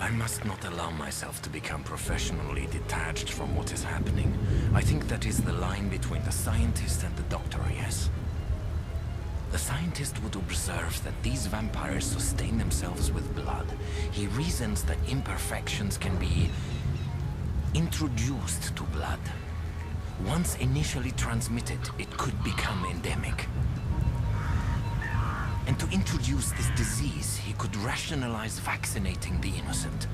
I must not allow myself to become professionally detached from what is happening. I think that is the line between the scientist and the doctor, yes? The scientist would observe that these vampires sustain themselves with blood. He reasons that imperfections can be introduced to blood. Once initially transmitted, it could become endemic. And to introduce this disease, he could rationalize vaccinating the innocent.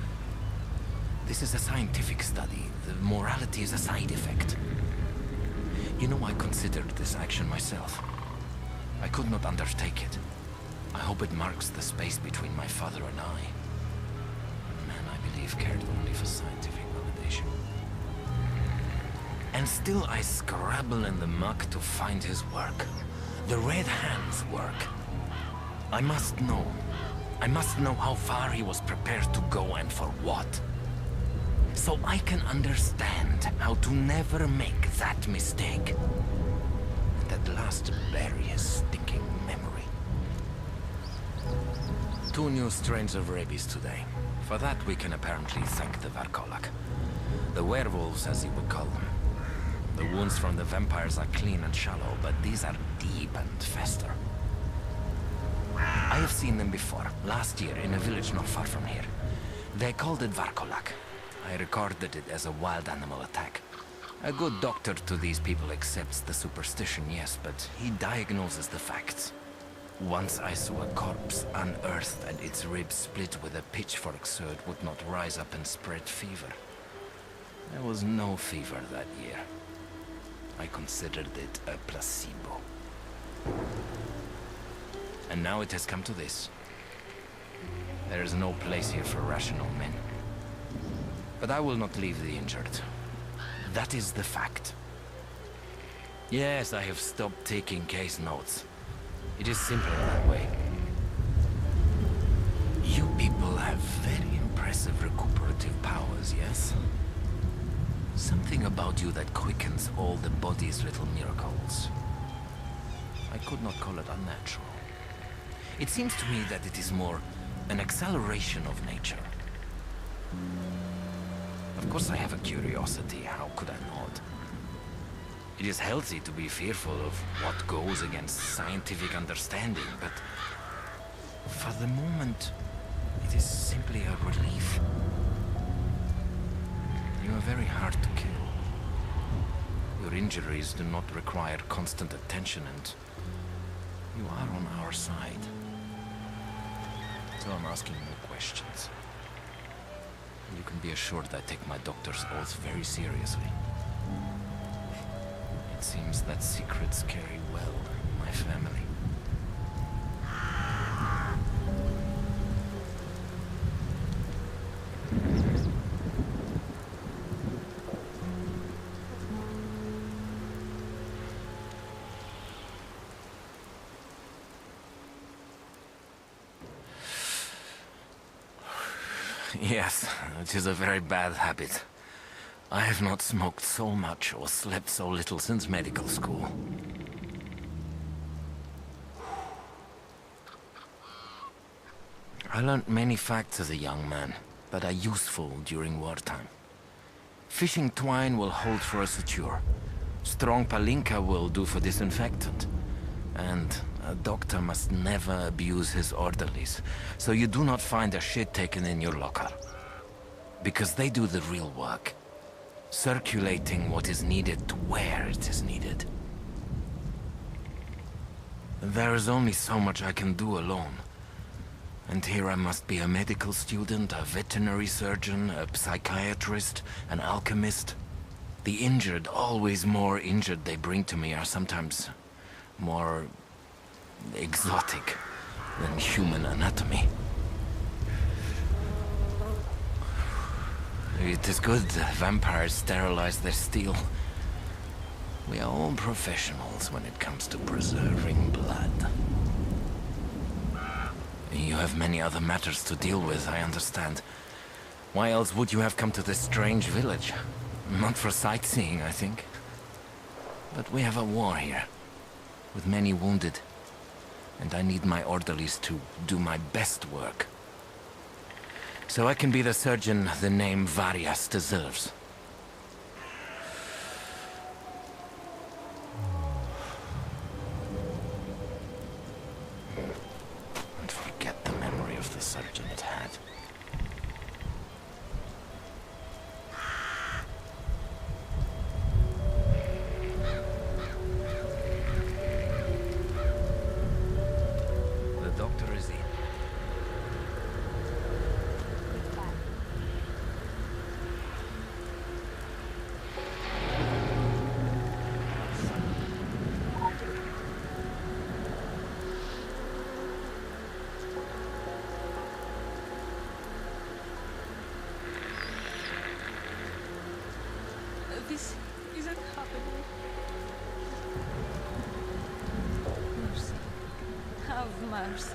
This is a scientific study. The morality is a side effect. You know, I considered this action myself. I could not undertake it. I hope it marks the space between my father and I. A man I believe cared only for scientific validation. And still I scrabble in the muck to find his work. The Red Hand's work. I must know. I must know how far he was prepared to go and for what. So I can understand how to never make that mistake. And at last bury his stinking memory. 2 new strains of rabies today. For that we can apparently thank the Varkolak. The werewolves, as you would call them. The wounds from the vampires are clean and shallow, but these are deep and fester. I have seen them before, last year in a village not far from here. They called it Varkolak. I recorded it as a wild animal attack. A good doctor to these people accepts the superstition, yes, but he diagnoses the facts. Once I saw a corpse unearthed and its ribs split with a pitchfork so it would not rise up and spread fever. There was no fever that year. I considered it a placebo. And now it has come to this. There is no place here for rational men. But I will not leave the injured. That is the fact. Yes, I have stopped taking case notes. It is simpler that way. You people have very impressive recuperative powers, yes? Something about you that quickens all the body's little miracles. I could not call it unnatural. It seems to me that it is more an acceleration of nature. Of course I have a curiosity, how could I not? It is healthy to be fearful of what goes against scientific understanding, but for the moment, it is simply a relief. You are very hard to kill. Your injuries do not require constant attention, and you are on our side. So I'm asking no questions. You can be assured I take my doctor's oath very seriously. It seems that secrets carry well in my family. Yes, it is a very bad habit. I have not smoked so much or slept so little since medical school. I learned many facts as a young man that are useful during wartime. Fishing twine will hold for a suture. Strong palinka will do for disinfectant. And a doctor must never abuse his orderlies, so you do not find a shit taken in your locker. Because they do the real work, circulating what is needed to where it is needed. There is only so much I can do alone. And here I must be a medical student, a veterinary surgeon, a psychiatrist, an alchemist. The injured, always more injured they bring to me, are sometimes more exotic than human anatomy. It is good vampires sterilize their steel. We are all professionals when it comes to preserving blood. You have many other matters to deal with, I understand. Why else would you have come to this strange village? Not for sightseeing, I think. But we have a war here, with many wounded. And I need my orderlies to do my best work. So I can be the surgeon the name Varias deserves. And forget the memory of the surgeon it had. The doctor is in. This isn't happening. Mercy. Have mercy.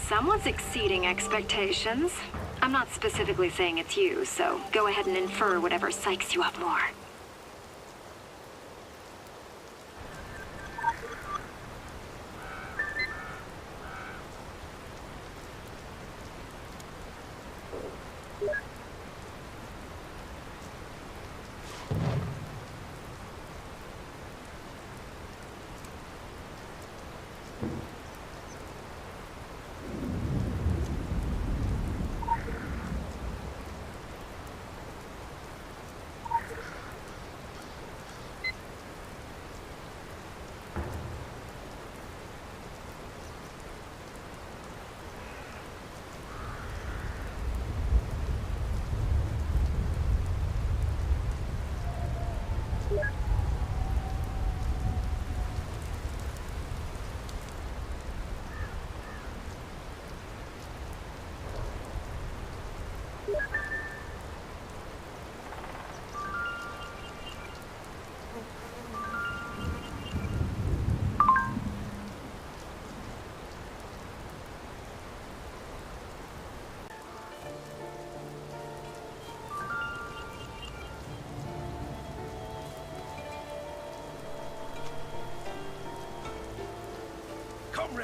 Someone's exceeding expectations. I'm not specifically saying it's you, so go ahead and infer whatever psychs you up more.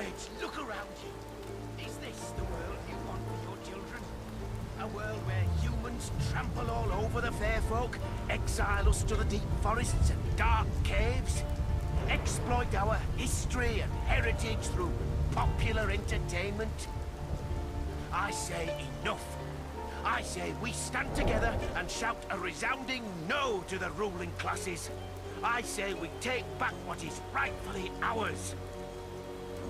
Comrades, look around you. Is this the world you want for your children? A world where humans trample all over the fair folk, exile us to the deep forests and dark caves, exploit our history and heritage through popular entertainment? I say enough. I say we stand together and shout a resounding no to the ruling classes. I say we take back what is rightfully ours.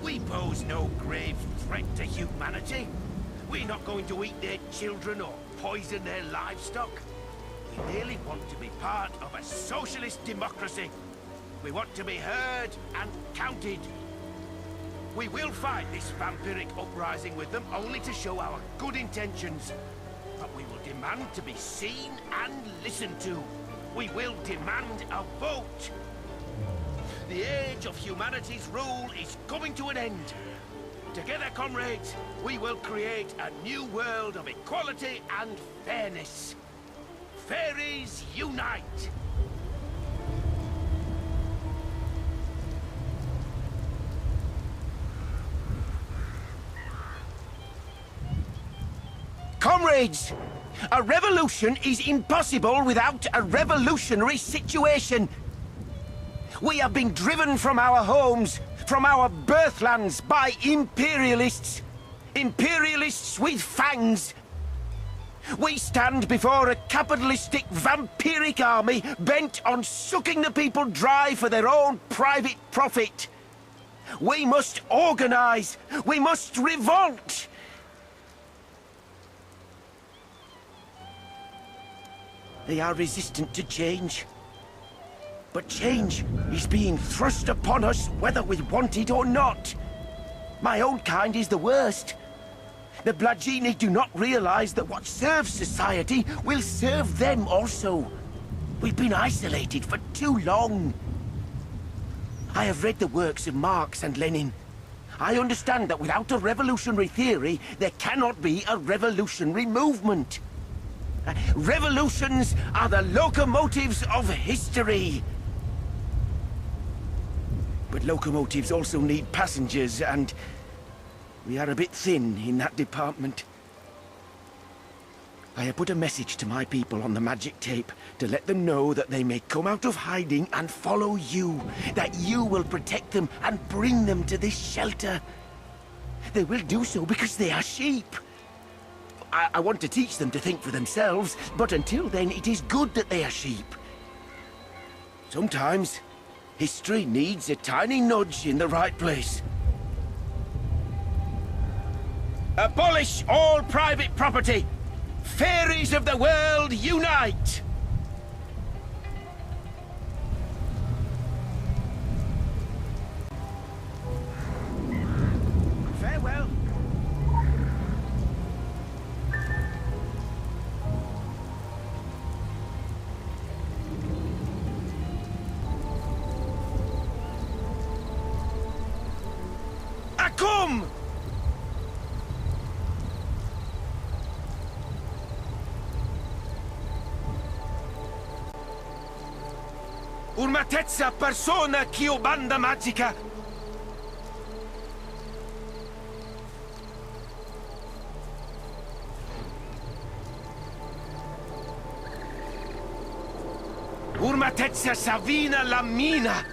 We pose no grave threat to humanity. We're not going to eat their children or poison their livestock. We merely want to be part of a socialist democracy. We want to be heard and counted. We will fight this vampiric uprising with them only to show our good intentions. But we will demand to be seen and listened to. We will demand a vote. The age of humanity's rule is coming to an end. Together, comrades, we will create a new world of equality and fairness. Fairies unite! Comrades, a revolution is impossible without a revolutionary situation. We have been driven from our homes, from our birthlands by imperialists. Imperialists with fangs. We stand before a capitalistic vampiric army bent on sucking the people dry for their own private profit. We must organize. We must revolt. They are resistant to change. But change is being thrust upon us whether we want it or not. My own kind is the worst. The Blagini do not realize that what serves society will serve them also. We've been isolated for too long. I have read the works of Marx and Lenin. I understand that without a revolutionary theory, there cannot be a revolutionary movement. Revolutions are the locomotives of history. But locomotives also need passengers, and we are a bit thin in that department. I have put a message to my people on the magic tape to let them know that they may come out of hiding and follow you, that you will protect them and bring them to this shelter. They will do so because they are sheep. I want to teach them to think for themselves, but until then it is good that they are sheep. Sometimes history needs a tiny nudge in the right place. Abolish all private property! Fairies of the world, unite! Farewell. Acum! Urmatezza persona Chiobanda magica! Urmatezza Savina Lamina!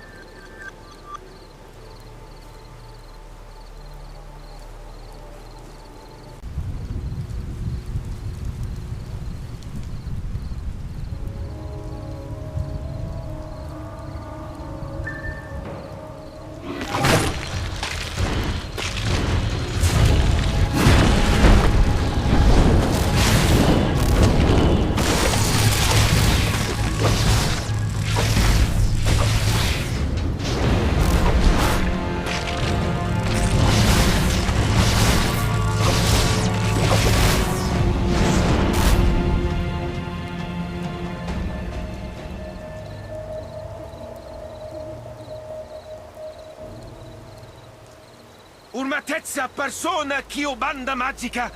Urmatezza persona Chiobanda magica!